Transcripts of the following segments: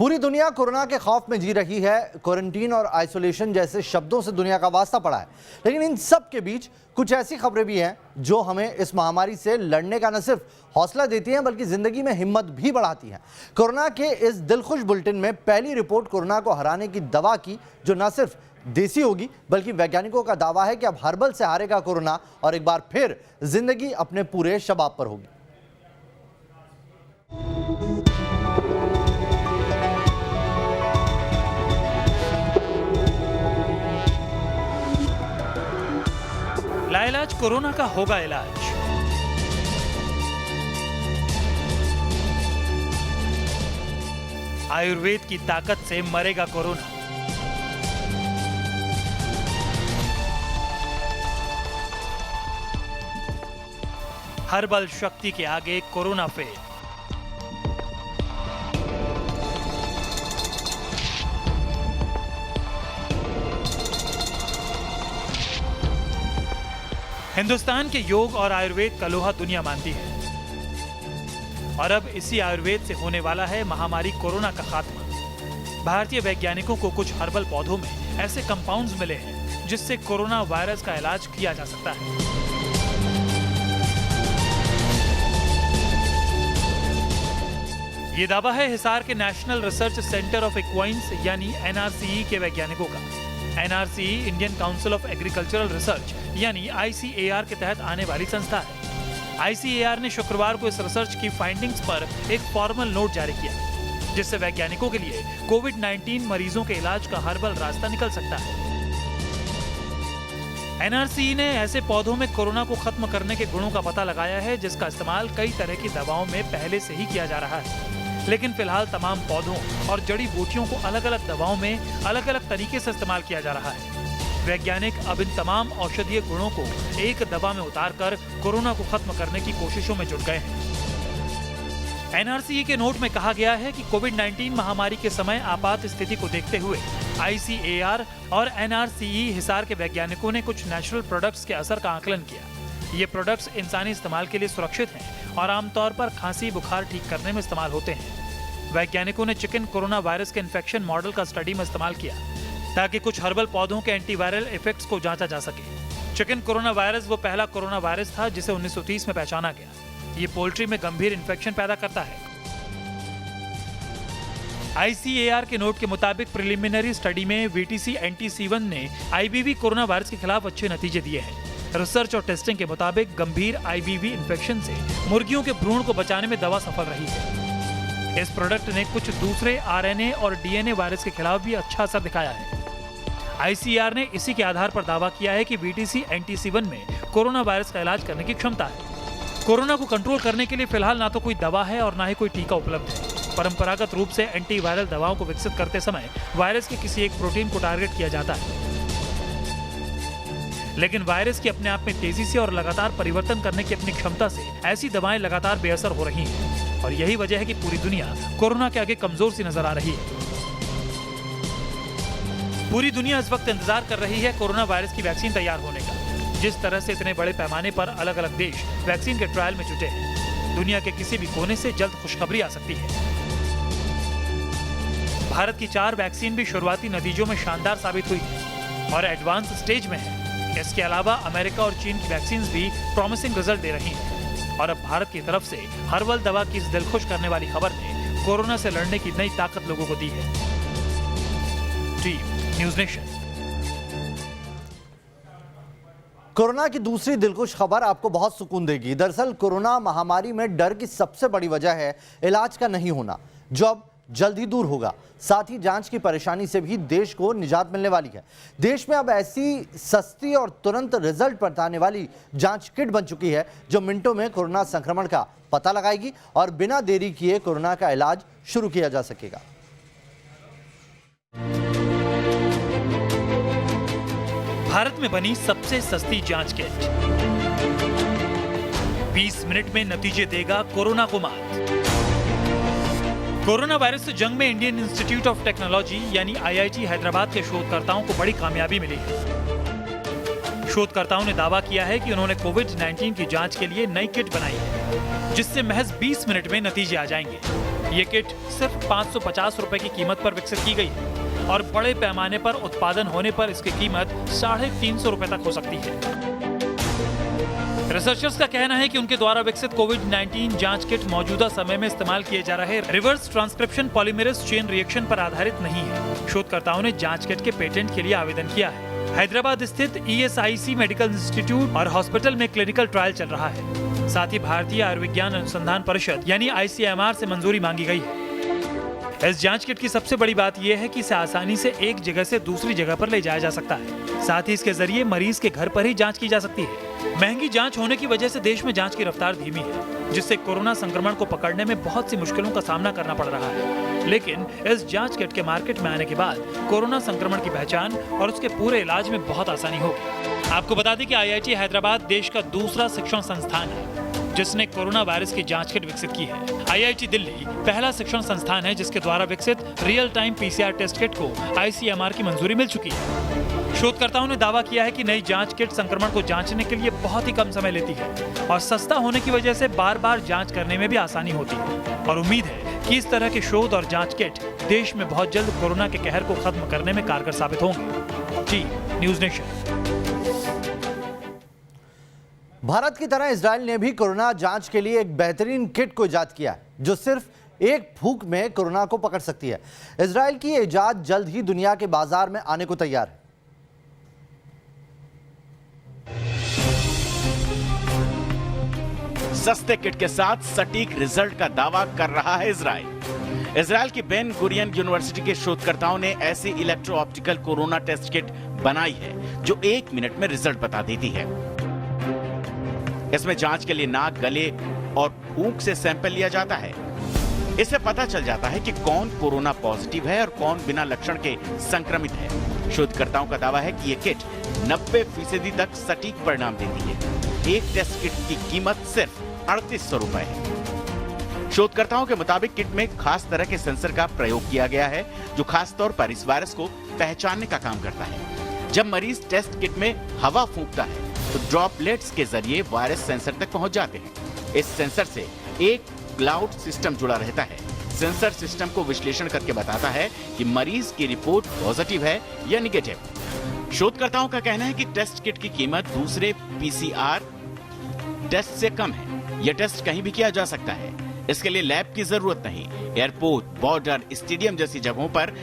पूरी दुनिया कोरोना के खौफ में जी रही है। क्वारंटीन और आइसोलेशन जैसे शब्दों से दुनिया का वास्ता पड़ा है, लेकिन इन सब के बीच कुछ ऐसी खबरें भी हैं जो हमें इस महामारी से लड़ने का न सिर्फ हौसला देती हैं बल्कि जिंदगी में हिम्मत भी बढ़ाती हैं। कोरोना के इस दिलखुश बुलेटिन में पहली रिपोर्ट कोरोना को हराने की दवा की, जो न सिर्फ देसी होगी बल्कि वैज्ञानिकों का दावा है कि अब हर्बल से हारेगा कोरोना और एक बार फिर जिंदगी अपने पूरे शबाब पर होगी। लाइलाज कोरोना का होगा इलाज। आयुर्वेद की ताकत से मरेगा कोरोना। हर्बल शक्ति के आगे कोरोना फेल। हिंदुस्तान के योग और आयुर्वेद का लोहा दुनिया मानती है और अब इसी आयुर्वेद से होने वाला है महामारी कोरोना का खात्मा। भारतीय वैज्ञानिकों को कुछ हर्बल पौधों में ऐसे कंपाउंड्स मिले हैं जिससे कोरोना वायरस का इलाज किया जा सकता है। ये दावा है हिसार के नेशनल रिसर्च सेंटर ऑफ इक्वाइंस यानी NRCE के वैज्ञानिकों का। NRCE Indian council of agricultural research यानी ICAR के तहत आने वाली संस्था है। ICAR ने शुक्रवार को इस रिसर्च की फाइंडिंग्स पर एक फॉर्मल नोट जारी किया, जिससे वैज्ञानिकों के लिए कोविड-19 मरीजों के इलाज का हर्बल रास्ता निकल सकता है। NRCE ने ऐसे पौधों में कोरोना को खत्म करने के गुणों का पता लगाया है जिसका इस्तेमाल कई तरह की दवाओं में पहले से ही किया जा रहा है, लेकिन फिलहाल तमाम पौधों और जड़ी बूटियों को अलग अलग दवाओं में अलग अलग तरीके से इस्तेमाल किया जा रहा है। वैज्ञानिक अब इन तमाम औषधीय गुणों को एक दवा में उतारकर कोरोना को खत्म करने की कोशिशों में जुट गए हैं। NRCE के नोट में कहा गया है कि कोविड-19 महामारी के समय आपात स्थिति को देखते हुए ICAR और NRCE हिसार के वैज्ञानिकों ने कुछ नेचुरल प्रोडक्ट्स के असर का आकलन किया। ये प्रोडक्ट्स इंसानी इस्तेमाल के लिए सुरक्षित हैं और आमतौर पर खांसी बुखार ठीक करने में इस्तेमाल होते हैं। वैज्ञानिकों ने चिकन कोरोना वायरस के इन्फेक्शन मॉडल का स्टडी में इस्तेमाल किया ताकि कुछ हर्बल पौधों के एंटीवायरल इफेक्ट्स को जांचा जा सके। चिकन कोरोना वायरस वो पहला कोरोना वायरस था जिसे 1930 में पहचाना गया। ये पोल्ट्री में गंभीर इन्फेक्शन पैदा करता है। ICAR के नोट के मुताबिक प्रिलिमिनरी स्टडी में VTC एंटी-C1 ने IBV कोरोना वायरस के खिलाफ अच्छे नतीजे दिए हैं। रिसर्च और टेस्टिंग के मुताबिक गंभीर IBV इन्फेक्शन से मुर्गियों के भ्रूण को बचाने में दवा सफल रही है। इस प्रोडक्ट ने कुछ दूसरे RNA और DNA वायरस के खिलाफ भी अच्छा असर दिखाया है। ICAR ने इसी के आधार पर दावा किया है कि VTC एंटी-C1 में कोरोना वायरस का इलाज करने की क्षमता है। कोरोना को कंट्रोल करने के लिए फिलहाल ना तो कोई दवा है और ना ही कोई टीका उपलब्ध है। परंपरागत रूप से एंटीवायरल दवाओं को विकसित करते समय वायरस के किसी एक प्रोटीन को टारगेट किया जाता है, लेकिन वायरस की अपने आप में तेजी से और लगातार परिवर्तन करने की अपनी क्षमता से ऐसी दवाएं लगातार बेअसर हो रही हैं और यही वजह है कि पूरी दुनिया कोरोना के आगे कमजोर सी नजर आ रही है। पूरी दुनिया इस वक्त इंतजार कर रही है कोरोना वायरस की वैक्सीन तैयार होने का। जिस तरह से इतने बड़े पैमाने पर अलग अलग देश वैक्सीन के ट्रायल में जुटे हैं, दुनिया के किसी भी कोने से जल्द खुशखबरी आ सकती है। भारत की 4 वैक्सीन भी शुरुआती नतीजों में शानदार साबित हुई है और एडवांस स्टेज में है। इसके अलावा अमेरिका और चीन की वैक्सीन भी प्रॉमिसिंग रिजल्ट दे रही हैं और अब भारत की तरफ से हर्बल दवा की इस दिलखुश करने वाली खबर ने कोरोना से लड़ने की नई ताकत लोगों को दी है। Team news nation. कोरोना की दूसरी दिलखुश खबर आपको बहुत सुकून देगी। दरअसल कोरोना महामारी में डर की सबसे बड़ी वजह है इलाज का नहीं होना, जो अब जल्द ही दूर होगा। साथ ही जांच की परेशानी से भी देश को निजात मिलने वाली है। देश में अब ऐसी सस्ती और तुरंत रिजल्ट बताने वाली जांच किट बन चुकी है जो मिनटों में कोरोना संक्रमण का पता लगाएगी और बिना देरी किए कोरोना का इलाज शुरू किया जा सकेगा। भारत में बनी सबसे सस्ती जांच किट 20 मिनट में नतीजे देगा कोरोना को मात। कोरोना वायरस से जंग में इंडियन इंस्टीट्यूट ऑफ टेक्नोलॉजी यानी IIT हैदराबाद के शोधकर्ताओं को बड़ी कामयाबी मिली है। शोधकर्ताओं ने दावा किया है कि उन्होंने कोविड-19 की जांच के लिए नई किट बनाई है जिससे महज 20 मिनट में नतीजे आ जाएंगे। ये किट सिर्फ 550 रुपए की कीमत पर विकसित की गई है और बड़े पैमाने पर उत्पादन होने पर इसकी कीमत 350 रुपए तक हो सकती है। रिसर्चर्स का कहना है कि उनके द्वारा विकसित कोविड-19 जांच किट मौजूदा समय में इस्तेमाल किए जा रहे reverse transcription polymerase chain reaction पर आधारित नहीं है। शोधकर्ताओं ने जांच किट के पेटेंट के लिए आवेदन किया है। हैदराबाद स्थित ESIC मेडिकल इंस्टीट्यूट और हॉस्पिटल में क्लिनिकल ट्रायल चल रहा है। साथ ही भारतीय आयुर्विज्ञान अनुसंधान परिषद यानी ICMR से मंजूरी मांगी गई है। इस जांच किट की सबसे बड़ी बात यह है कि इसे आसानी से एक जगह से दूसरी जगह पर ले जाया जा सकता है। साथ ही इसके जरिए मरीज के घर पर ही जांच की जा सकती है। महंगी जांच होने की वजह से देश में जांच की रफ्तार धीमी है, जिससे कोरोना संक्रमण को पकड़ने में बहुत सी मुश्किलों का सामना करना पड़ रहा है। लेकिन इस जांच किट के मार्केट में आने के बाद कोरोना संक्रमण की पहचान और उसके पूरे इलाज में बहुत आसानी होगी। आपको बता दें कि IIT हैदराबाद देश का दूसरा शिक्षण संस्थान है जिसने कोरोना वायरस की जांच किट विकसित की है। IIT दिल्ली पहला शिक्षण संस्थान है जिसके द्वारा विकसित real time PCR test kit को ICMR की मंजूरी मिल चुकी है। शोधकर्ताओं ने दावा किया है कि नई जांच किट संक्रमण को जांचने के लिए बहुत ही कम समय लेती है और सस्ता होने की वजह से बार-बार जांच करने में भी आसानी होती है और उम्मीद है कि इस तरह के शोध और जांच किट देश में बहुत जल्द कोरोना के कहर को खत्म करने में कारगर साबित होंगे। जी न्यूज़ नेशन। भारत की तरह इजराइल ने भी कोरोना जांच के लिए एक बेहतरीन किट को इजाद किया है जो सिर्फ एक फूंक में कोरोना को पकड़ सकती है। इजराइल की इजाद जल्द ही दुनिया के बाजार में आने को तैयार है। सस्ते किट के साथ सटीक रिजल्ट का दावा कर रहा है इजराइल। इजराइल की बेन गुरियन यूनिवर्सिटी के शोधकर्ताओं ने ऐसी electro optical corona test kit बनाई है जो 1 मिनट में रिजल्ट बता देती है। इसमें जांच के लिए नाक, गले और फूंक से सैंपल लिया जाता है। इससे पता चल जाता है कि कौन कोरोना पॉजिटिव है और कौन बिना लक्षण के संक्रमित है। शोधकर्ताओं का दावा है कि यह किट 90% तक सटीक परिणाम देती है। एक टेस्ट किट की कीमत सिर्फ 3800 रुपए है। शोधकर्ताओं के मुताबिक किट में खास तरह के सेंसर का प्रयोग किया गया है जो खास तौर पर इस वायरस को पहचानने का काम करता है। जब मरीज टेस्ट किट में हवा फूंकता है तो ड्रॉपलेट्स के जरिए वायरस सेंसर तक पहुंच जाते हैं। इस सेंसर से एक क्लाउड सिस्टम जुड़ा रहता है। सेंसर सिस्टम को विश्लेषण करके बताता है कि मरीज की रिपोर्ट पॉजिटिव है या निगेटिव। शोधकर्ताओं का कहना है कि टेस्ट किट की कीमत दूसरे PCR टेस्ट से कम है। यह टेस्ट कहीं भी किया जा सकता है। इसके लिए लैब की जरूरत नहीं। एयरपोर्ट, बॉर्डर, स्टेडियम जैसी जगहों पर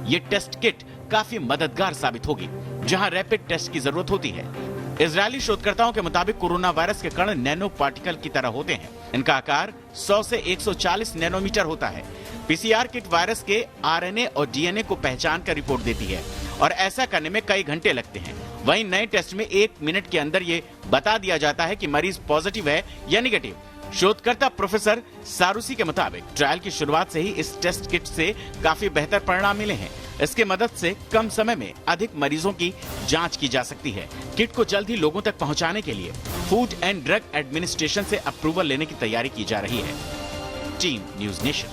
यह टेस्ट किट काफी मददगार साबित होगी जहां रैपिड टेस्ट की जरूरत होती है। इजरायली शोधकर्ताओं के मुताबिक कोरोना वायरस के कण नैनो पार्टिकल की तरह होते हैं। इनका आकार 100 से 140 नैनोमीटर होता है। PCR किट वायरस के RNA और DNA को पहचान कर रिपोर्ट देती है और ऐसा करने में कई घंटे लगते हैं। वहीं नए टेस्ट में 1 मिनट के अंदर ये बता दिया जाता है कि मरीज पॉजिटिव है या निगेटिव। शोधकर्ता प्रोफेसर सारूसी के मुताबिक ट्रायल की शुरुआत से ही इस टेस्ट किट से काफी बेहतर परिणाम मिले हैं। इसके मदद से कम समय में अधिक मरीजों की जांच की जा सकती है। किट को जल्द ही लोगों तक पहुंचाने के लिए फूड एंड ड्रग एडमिनिस्ट्रेशन से अप्रूवल लेने की तैयारी की जा रही है। Team news nation.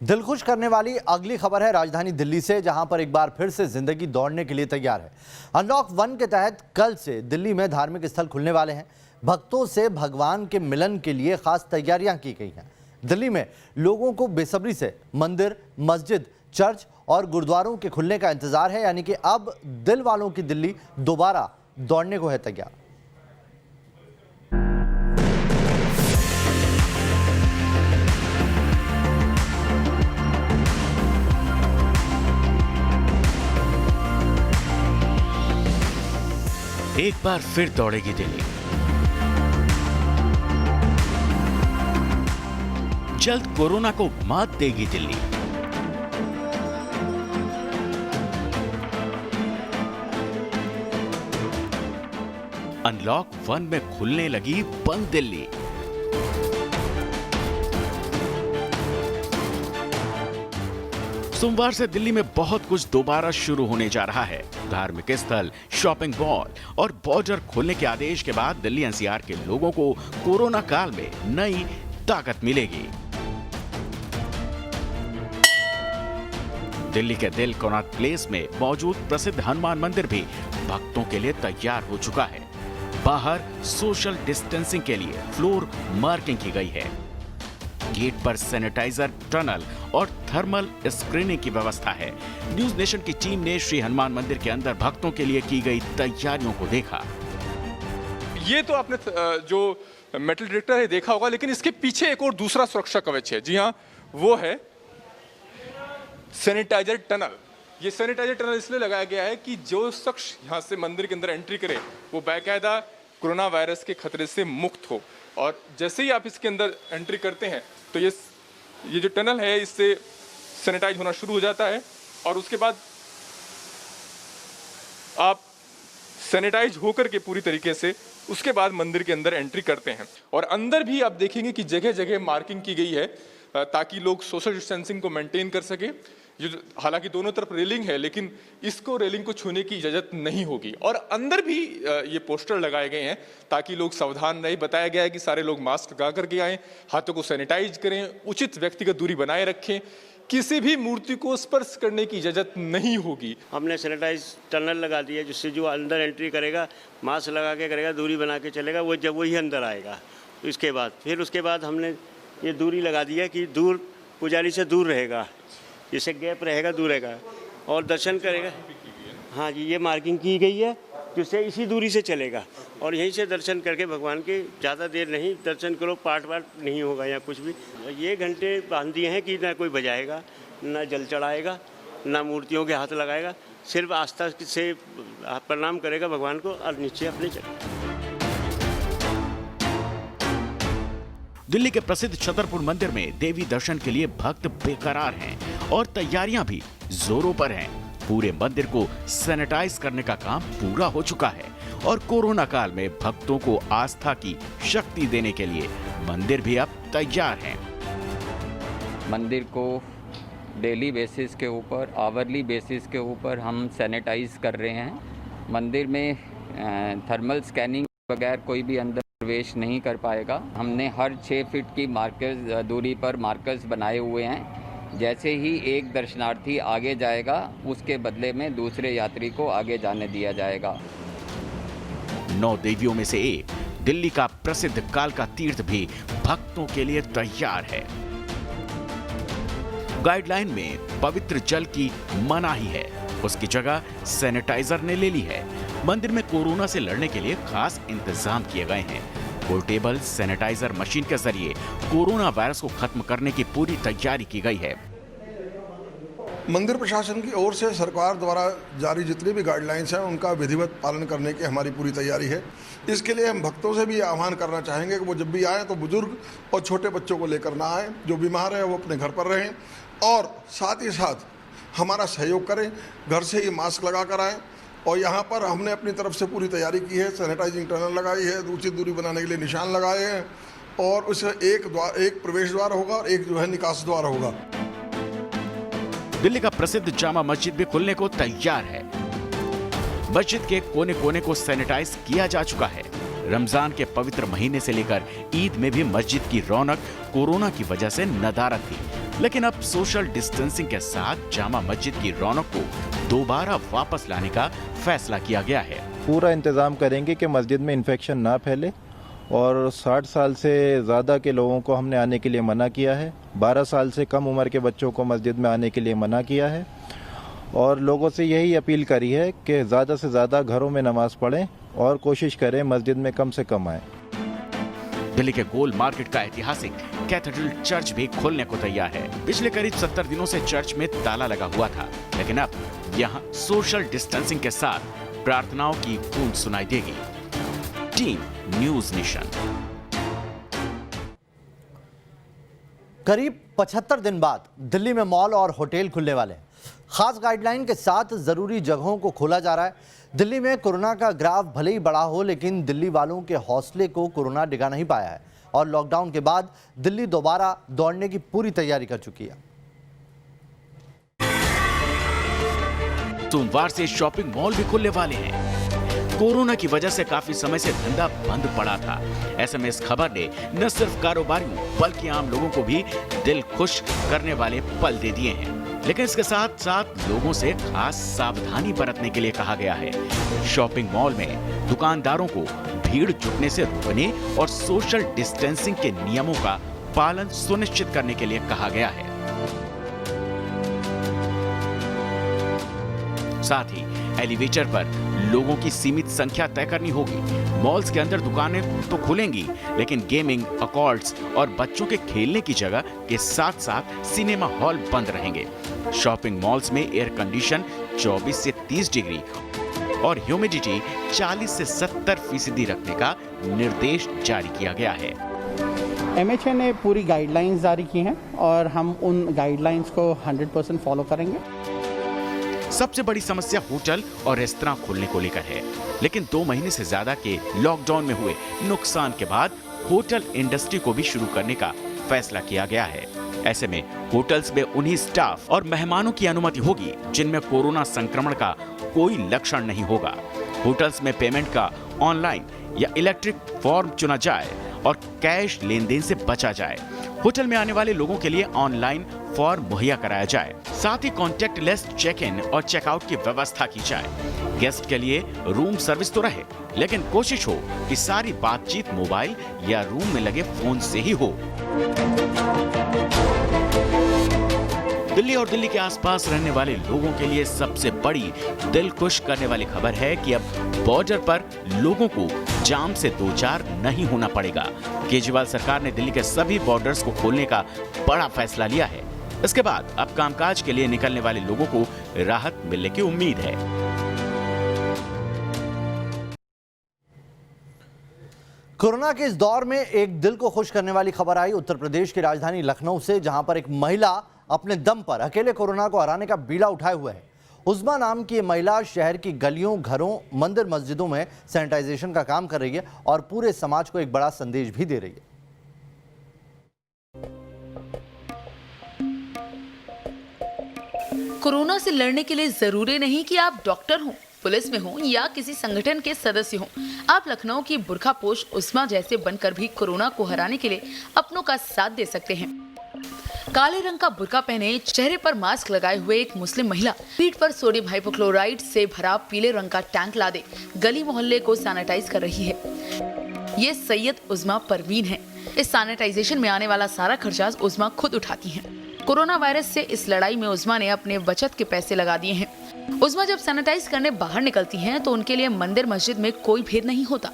दिल खुश करने वाली अगली खबर है राजधानी दिल्ली से, जहां पर एक बार फिर से जिंदगी दौड़ने के लिए तैयार है। अनलॉक 1 के तहत कल से दिल्ली में धार्मिक स्थल खुलने वाले हैं। भक्तों से भगवान के मिलन के लिए खास तैयारियां की गई हैं। दिल्ली में लोगों को बेसब्री से मंदिर, मस्जिद, चर्च और गुरुद्वारों के खुलने का इंतजार है, यानी कि अब दिल वालों की दिल्ली दोबारा दौड़ने को है तैयार। एक बार फिर दौड़ेगी दिल्ली। जल्द कोरोना को मात देगी दिल्ली। अनलॉक 1 में खुलने लगी बंद दिल्ली। सोमवार से दिल्ली में बहुत कुछ दोबारा शुरू होने जा रहा है। धार्मिक स्थल, शॉपिंग मॉल और बॉर्डर खोलने के आदेश के बाद दिल्ली NCR के लोगों को कोरोना काल में नई ताकत मिलेगी। दिल्ली के दिल कोनाट प्लेस में मौजूद प्रसिद्ध हनुमान मंदिर भी भक्तों के लिए तैयार हो चुका है। बाहर सोशल डिस्टेंसिंग के लिए फ्लोर मार्किंग की गई है। गेट पर सैनिटाइजर, टनल और थर्मल स्क्रीनिंग की व्यवस्था है। न्यूज नेशन की टीम ने श्री हनुमान मंदिर के अंदर भक्तों के लिए की गई तैयारियों को देखा। ये तो आपने जो मेटल डिटेक्टर है देखा होगा, लेकिन इसके पीछे एक और दूसरा सुरक्षा कवच है। जी हाँ, वो है सैनिटाइजर टनल। ये सैनिटाइजर टनल इसलिए लगाया गया है कि जो शख्स यहाँ से मंदिर के अंदर एंट्री करे वो बाकायदा कोरोना वायरस के खतरे से मुक्त हो। और जैसे ही आप इसके अंदर एंट्री करते हैं तो ये जो टनल है इससे सैनिटाइज होना शुरू हो जाता है और उसके बाद आप सैनिटाइज होकर के पूरी तरीके से उसके बाद मंदिर के अंदर एंट्री करते हैं। और अंदर भी आप देखेंगे कि जगह जगह मार्किंग की गई है ताकि लोग सोशल डिस्टेंसिंग को मेंटेन कर सके। हालांकि दोनों तरफ रेलिंग है, लेकिन इसको रेलिंग को छूने की इजाजत नहीं होगी। और अंदर भी ये पोस्टर लगाए गए हैं ताकि लोग सावधान रहे। बताया गया है कि सारे लोग मास्क लगा करके आएं, हाथों को सैनिटाइज करें, उचित व्यक्तिगत दूरी बनाए रखें, किसी भी मूर्ति को स्पर्श करने की इजाजत नहीं होगी। हमने सैनिटाइज टनल लगा दिया जिससे जो अंदर एंट्री करेगा मास्क लगा के करेगा, दूरी बना के चलेगा, वो जब वही अंदर आएगा। उसके बाद हमने ये दूरी लगा दिया कि दूर पुजारी से दूर रहेगा, जिससे गैप रहेगा, दूर रहेगा और दर्शन करेगा। हाँ जी, ये मार्किंग की गई है जिससे इसी दूरी से चलेगा और यहीं से दर्शन करके भगवान के ज़्यादा देर नहीं दर्शन करो, पाठ नहीं होगा या कुछ भी। ये घंटे बांध दिए हैं कि ना कोई बजाएगा, ना जल चढ़ाएगा, ना मूर्तियों के हाथ लगाएगा, सिर्फ आस्था से प्रणाम करेगा भगवान को और नीचे अपने चलेगा। दिल्ली के प्रसिद्ध छतरपुर मंदिर में देवी दर्शन के लिए भक्त बेकरार हैं और तैयारियां भी जोरों पर हैं। पूरे मंदिर को सैनिटाइज करने का काम पूरा हो चुका है और कोरोना काल में भक्तों को आस्था की शक्ति देने के लिए मंदिर भी अब तैयार है। मंदिर को डेली बेसिस के ऊपर, आवरली बेसिस के ऊपर हम सैनिटाइज कर रहे हैं। मंदिर में थर्मल स्कैनिंग बगैर कोई भी अंदर प्रवेश नहीं कर पाएगा। हमने हर 6 फीट की मार्कर्स दूरी पर मार्कर्स बनाए हुए हैं। जैसे ही एक दर्शनार्थी आगे जाएगा उसके बदले में दूसरे यात्री को आगे जाने दिया जाएगा। 9 देवियों में से एक दिल्ली का प्रसिद्ध कालका तीर्थ भी भक्तों के लिए तैयार है। गाइडलाइन में पवित्र जल की मनाही है, उसकी जगह सैनिटाइजर ने ले ली है। मंदिर में कोरोना से लड़ने के लिए खास इंतजाम किए गए हैं। पोर्टेबल सैनिटाइजर मशीन के जरिए कोरोना वायरस को खत्म करने की पूरी तैयारी की गई है। मंदिर प्रशासन की ओर से सरकार द्वारा जारी जितनी भी गाइडलाइंस हैं उनका विधिवत पालन करने की हमारी पूरी तैयारी है। इसके लिए हम भक्तों से भी आह्वान करना चाहेंगे कि वो जब भी आए तो बुजुर्ग और छोटे बच्चों को लेकर ना आए। जो बीमार है वो अपने घर पर रहें और साथ ही साथ हमारा सहयोग करें, घर से ही मास्क लगा कर आएँ। और यहाँ पर हमने अपनी तरफ से पूरी तैयारी की है, सैनिटाइजिंग टनल लगाई है, उचित दूरी बनाने के लिए निशान लगाए हैं और उसे एक प्रवेश द्वार होगा और एक जो है निकास द्वार होगा। दिल्ली का प्रसिद्ध जामा मस्जिद भी खुलने को तैयार है। मस्जिद के कोने कोने को सैनिटाइज किया जा चुका है। रमजान के पवित्र महीने से लेकर ईद में भी मस्जिद की रौनक कोरोना की वजह से नदारद थी, लेकिन अब सोशल डिस्टेंसिंग के साथ जामा मस्जिद की रौनक को दोबारा वापस लाने का फैसला किया गया है। पूरा इंतजाम करेंगे कि मस्जिद में इन्फेक्शन ना फैले और 60 साल से ज़्यादा के लोगों को हमने आने के लिए मना किया है। 12 साल से कम उम्र के बच्चों को मस्जिद में आने के लिए मना किया है और लोगों से यही अपील करी है कि ज़्यादा से ज़्यादा घरों में नमाज पढ़ें और कोशिश करें मस्जिद में कम से कम आएं। दिल्ली के गोल मार्केट का ऐतिहासिक कैथेड्रल चर्च भी खोलने को तैयार है। पिछले करीब 70 दिनों से चर्च में ताला लगा हुआ था, लेकिन अब यहाँ सोशल डिस्टेंसिंग के साथ प्रार्थनाओं की गूंज सुनाई देगी। Team news nation. करीब 75 दिन बाद दिल्ली में मॉल और होटल खुलने वाले हैं। खास गाइडलाइन के साथ जरूरी जगहों को खोला जा रहा है। दिल्ली में कोरोना का ग्राफ भले ही बड़ा हो, लेकिन दिल्ली वालों के हौसले को कोरोना डिगा नहीं पाया है और लॉकडाउन के बाद दिल्ली दोबारा दौड़ने की पूरी तैयारी कर चुकी है। सोमवार से शॉपिंग मॉल भी खुलने वाले हैं। कोरोना की वजह से काफी समय से धंधा बंद पड़ा था। ऐसे में इस खबर ने न सिर्फ कारोबारियों बल्कि आम लोगों को भी दिल खुश करने वाले पल दे दिए हैं। लेकिन इसके साथ साथ लोगों से खास सावधानी बरतने के लिए कहा गया है। शॉपिंग मॉल में दुकानदारों को भीड़ जुटने से रोकने और सोशल डिस्टेंसिंग के नियमों का पालन सुनिश्चित करने के लिए कहा गया है। साथ ही एलिवेटर पर लोगों की सीमित संख्या तय करनी होगी। मॉल्स के अंदर दुकानें तो खुलेंगी, लेकिन गेमिंग, अकॉर्ड्स और बच्चों के खेलने की जगह के साथ साथ सिनेमा हॉल बंद रहेंगे। शॉपिंग मॉल्स में एयर कंडीशन 24 से 30 डिग्री और ह्यूमिडिटी 40 से 70% रखने का निर्देश जारी किया गया है। MHA ने पूरी गाइडलाइंस जारी की हैं और हम उन गाइडलाइंस को 100% फॉलो करेंगे। सबसे बड़ी समस्या होटल और रेस्तरां खोलने को लेकर है, लेकिन 2 महीने से ज्यादा के लॉकडाउन में हुए नुकसान के बाद होटल इंडस्ट्री को भी शुरू करने का फैसला किया गया है। ऐसे में होटल्स में उन्हीं स्टाफ और मेहमानों की अनुमति होगी जिनमें कोरोना संक्रमण का कोई लक्षण नहीं होगा। होटल्स में पेमेंट का ऑनलाइन या इलेक्ट्रिक फॉर्म चुना जाए और कैश लेन देन से बचा जाए। होटल में आने वाले लोगों के लिए ऑनलाइन फॉर्म मुहैया कराया जाए। साथ ही कॉन्टैक्टलेस चेक इन और चेकआउट की व्यवस्था की जाए। गेस्ट के लिए रूम सर्विस तो रहे, लेकिन कोशिश हो कि सारी बातचीत मोबाइल या रूम में लगे फोन से ही हो। दिल्ली और दिल्ली के आसपास रहने वाले लोगों के लिए सबसे बड़ी दिल खुश करने वाली खबर है कि अब बॉर्डर पर लोगों को जाम से दो चार नहीं होना पड़ेगा। केजरीवाल सरकार ने दिल्ली के सभी बॉर्डर्स को खोलने का बड़ा फैसला लिया है। इसके बाद अब कामकाज के लिए निकलने वाले लोगों को राहत मिलने की उम्मीद है। कोरोना के इस दौर में एक दिल को खुश करने वाली खबर आई उत्तर प्रदेश की राजधानी लखनऊ से, जहां पर एक महिला अपने दम पर अकेले कोरोना को हराने का बीड़ा उठाए हुए है। उज़्मा नाम की महिला शहर की गलियों, घरों, मंदिर, मस्जिदों में सैनिटाइजेशन का काम कर रही है और पूरे समाज को एक बड़ा संदेश भी दे रही है। कोरोना से लड़ने के लिए जरूरी नहीं कि आप डॉक्टर हों, पुलिस में हों या किसी संगठन के सदस्य हों। आप लखनऊ की बुर्खापोश उज़्मा जैसे बनकर भी कोरोना को हराने के लिए अपनों का साथ दे सकते हैं। काले रंग का बुर्का पहने, चेहरे पर मास्क लगाए हुए एक मुस्लिम महिला पीठ पर सोडियम हाइपोक्लोराइड से भरा पीले रंग का टैंक लादे गली मोहल्ले को सैनिटाइज कर रही है। ये सैयद उज़्मा परवीन है। इस सैनिटाइजेशन में आने वाला सारा खर्चा उज़्मा खुद उठाती हैं। कोरोना वायरस से इस लड़ाई में उज़्मा ने अपने बचत के पैसे लगा दिए हैं। उज़्मा जब सैनिटाइज करने बाहर निकलती हैं तो उनके लिए मंदिर मस्जिद में कोई भेद नहीं होता।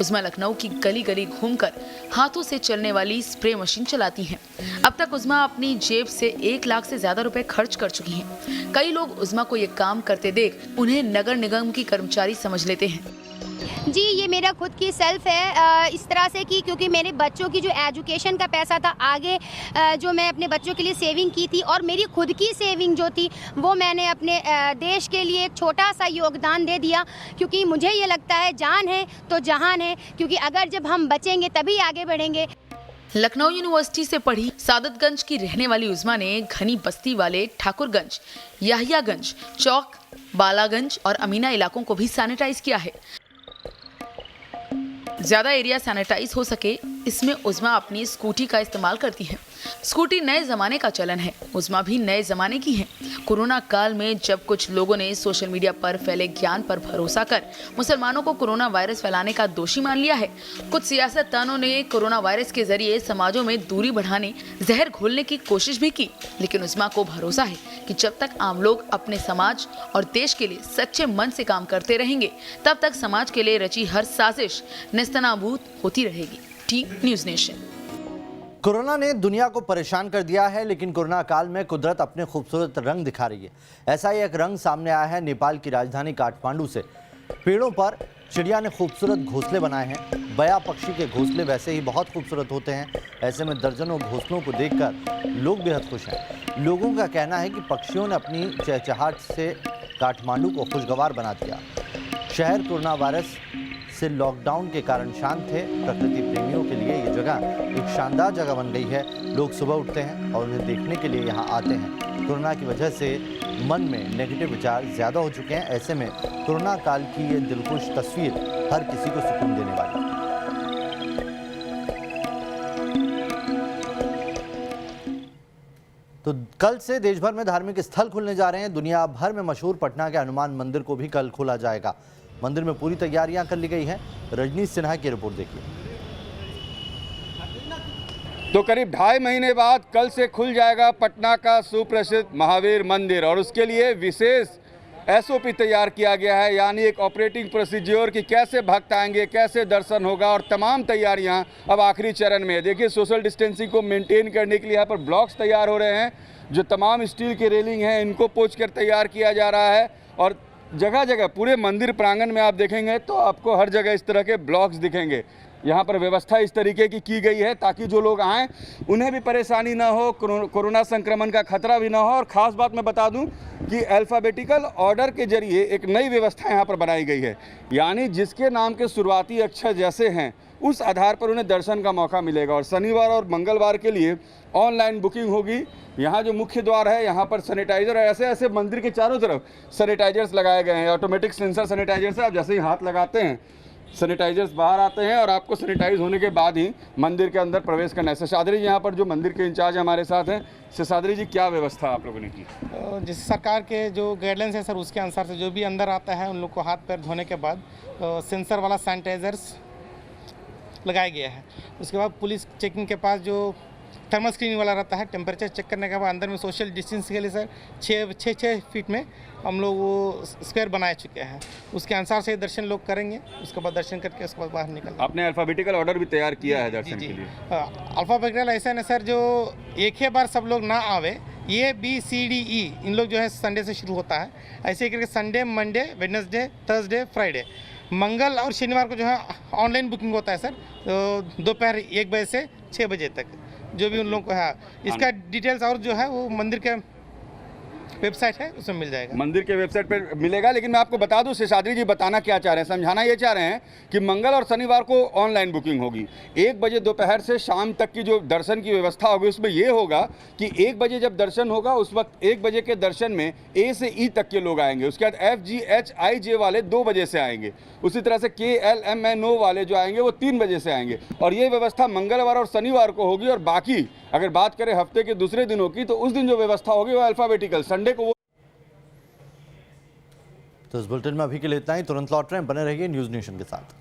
उज़्मा लखनऊ की गली गली घूमकर हाथों से चलने वाली स्प्रे मशीन चलाती हैं। अब तक उज़्मा अपनी जेब से 1 लाख से ज्यादा रुपए खर्च कर चुकी हैं। कई लोग उज़्मा को ये काम करते देख उन्हें नगर निगम की कर्मचारी समझ लेते हैं। जी, ये मेरा खुद की सेल्फ है, इस तरह से कि क्योंकि मेरे बच्चों की जो एजुकेशन का पैसा था, आगे जो मैं अपने बच्चों के लिए सेविंग की थी और मेरी खुद की सेविंग जो थी वो मैंने अपने देश के लिए एक छोटा सा योगदान दे दिया। क्योंकि मुझे ये लगता है जान है तो जहान है, क्योंकि अगर जब हम बचेंगे तभी आगे बढ़ेंगे। लखनऊ यूनिवर्सिटी से पढ़ी सादतगंज की रहने वाली उज़्मा ने घनी बस्ती वाले ठाकुरगंज, याहियागंज, चौक, बालागंज और अमीना इलाकों को भी सैनिटाइज किया है। ज्यादा एरिया सैनिटाइज हो सके, इसमें उज़्मा अपनी स्कूटी का इस्तेमाल करती हैं। स्कूटी नए जमाने का चलन है, उज़्मा भी नए जमाने की है। कोरोना काल में जब कुछ लोगों ने सोशल मीडिया पर फैले ज्ञान पर भरोसा कर मुसलमानों को कोरोना वायरस फैलाने का दोषी मान लिया है, कुछ सियासतदानों ने कोरोना वायरस के जरिए समाजों में दूरी बढ़ाने, जहर घोलने की कोशिश भी की, लेकिन उज़्मा को भरोसा है कि जब तक आम लोग अपने समाज और देश के लिए सच्चे मन से काम करते रहेंगे, तब तक समाज के लिए रची हर साजिश नेस्तनाबूद होती रहेगी। T news nation. कोरोना ने दुनिया को परेशान कर दिया है, लेकिन कोरोना काल में कुदरत अपने खूबसूरत रंग दिखा रही है। ऐसा ही एक रंग सामने आया है नेपाल की राजधानी काठमांडू से। पेड़ों पर चिड़िया ने खूबसूरत घोंसले बनाए हैं। बया पक्षी के घोंसले वैसे ही बहुत खूबसूरत होते हैं। ऐसे में दर्जनों घोंसलों को देखकर लोग बेहद खुश हैं। लोगों का कहना है कि पक्षियों ने अपनी चहचहाट से काठमांडू को खुशगवार बना दिया। शहर कोरोना वायरस से लॉकडाउन के कारण शांत थे। प्रकृति प्रेमियों के लिए ये जगह एक शानदार जगह बन गई है। लोग सुबह उठते हैं और उन्हें देखने के लिए यहाँ आते हैं। कोरोना की वजह से मन में नेगेटिव विचार ज़्यादा हो चुके हैं। ऐसे में कोरोना काल की ये दिलखुश तस्वीर हर किसी को सुकून देने वाली है। तो कल से देश भर में धार्मिक स्थल खुलने जा रहे हैं। दुनिया भर में मशहूर पटना के हनुमान मंदिर को भी कल खोला जाएगा। मंदिर में पूरी तैयारियां कर ली गई हैं। रजनीश सिन्हा की रिपोर्ट देखिए। तो करीब 2.5 महीने बाद कल से खुल जाएगा पटना का सुप्रसिद्ध महावीर मंदिर और उसके लिए विशेष एसओपी तैयार किया गया है, यानी एक ऑपरेटिंग प्रोसीज्योर कि कैसे भक्त आएंगे, कैसे दर्शन होगा और तमाम तैयारियां अब आखिरी चरण में है। देखिए सोशल डिस्टेंसिंग को मेंटेन करने के लिए यहाँ पर ब्लॉक्स तैयार हो रहे हैं, जो तमाम स्टील की रेलिंग हैं इनको पोंछ कर तैयार किया जा रहा है और जगह जगह पूरे मंदिर प्रांगण में आप देखेंगे तो आपको हर जगह इस तरह के ब्लॉक्स दिखेंगे। यहाँ पर व्यवस्था इस तरीके की गई है ताकि जो लोग आएँ उन्हें भी परेशानी ना हो, कोरोना संक्रमण का खतरा भी ना हो। और ख़ास बात मैं बता दूं कि अल्फ़ाबेटिकल ऑर्डर के जरिए एक नई व्यवस्था यहाँ पर बनाई गई है, यानी जिसके नाम के शुरुआती अक्षर जैसे हैं उस आधार पर उन्हें दर्शन का मौका मिलेगा। और शनिवार और मंगलवार के लिए ऑनलाइन बुकिंग होगी। यहाँ जो मुख्य द्वार है यहाँ पर सैनिटाइजर ऐसे ऐसे मंदिर के चारों तरफ सैनिटाइजर्स लगाए गए हैं, ऑटोमेटिक सेंसर सैनिटाइजर से आप जैसे ही हाथ लगाते हैं सैनिटाइजर्स बाहर आते हैं और आपको सैनिटाइज होने के बाद ही मंदिर के अंदर प्रवेश करना है। शेषाद्री जी यहाँ पर जो मंदिर के इंचार्ज हमारे साथ हैं। शेषाद्री जी, क्या व्यवस्था आप लोगों ने की? जैसे सरकार के जो गाइडलाइंस है सर, उसके अनुसार से जो भी अंदर आता है उन लोग को हाथ पैर धोने के बाद सेंसर वाला सैनिटाइजर्स लगाया गया है। उसके बाद पुलिस चेकिंग के पास जो थर्मल स्क्रीनिंग वाला रहता है, टेम्परेचर चेक करने के बाद अंदर में सोशल डिस्टेंस के लिए सर 6 फीट में हम लोग वो स्क्वायर बनाए चुके हैं। उसके अनुसार से दर्शन लोग करेंगे, उसके बाद दर्शन करके उसके बाद बाहर निकलना। आपने अल्फ़ाबेटिकल ऑर्डर भी तैयार किया है दर्शन के लिए? अल्फ़ाबेटिकल ऐसा है सर, जो एक ही बार सब लोग ना आवे, ये BCDE इन लोग जो है संडे से शुरू होता है, ऐसे करके Sunday, Monday, Wednesday, Thursday, Friday, मंगल और शनिवार को जो है ऑनलाइन बुकिंग होता है सर, तो दोपहर 1 बजे से 6 बजे तक जो भी उन लोगों को है। इसका डिटेल्स और जो है वो मंदिर के वेबसाइट है उसमें मिल जाएगा। मंदिर के वेबसाइट पर मिलेगा। लेकिन मैं आपको बता दूं, शेषाद्री जी बताना क्या चाह रहे हैं, समझाना ये चाह रहे हैं कि मंगल और शनिवार को ऑनलाइन बुकिंग होगी। 1 बजे दोपहर से शाम तक की जो दर्शन की व्यवस्था होगी उसमें ये होगा कि 1 बजे जब दर्शन होगा उस वक्त 1 बजे के दर्शन में A से E तक के लोग आएंगे। उसके बाद F, G, H, I, J वाले 2 बजे से आएंगे। उसी तरह से K, L, M, N, O वाले जो आएंगे वो 3 बजे से आएंगे। और ये व्यवस्था मंगलवार और शनिवार को होगी। और बाकी अगर बात करें हफ्ते के दूसरे दिनों की, तो उस दिन जो व्यवस्था होगी वो अल्फ़ाबेटिकल, संडे को। तो इस बुलेटिन में अभी के लिए इतना ही। तुरंत लौट रहे हैं, बने रहिए न्यूज़ नेशन के साथ।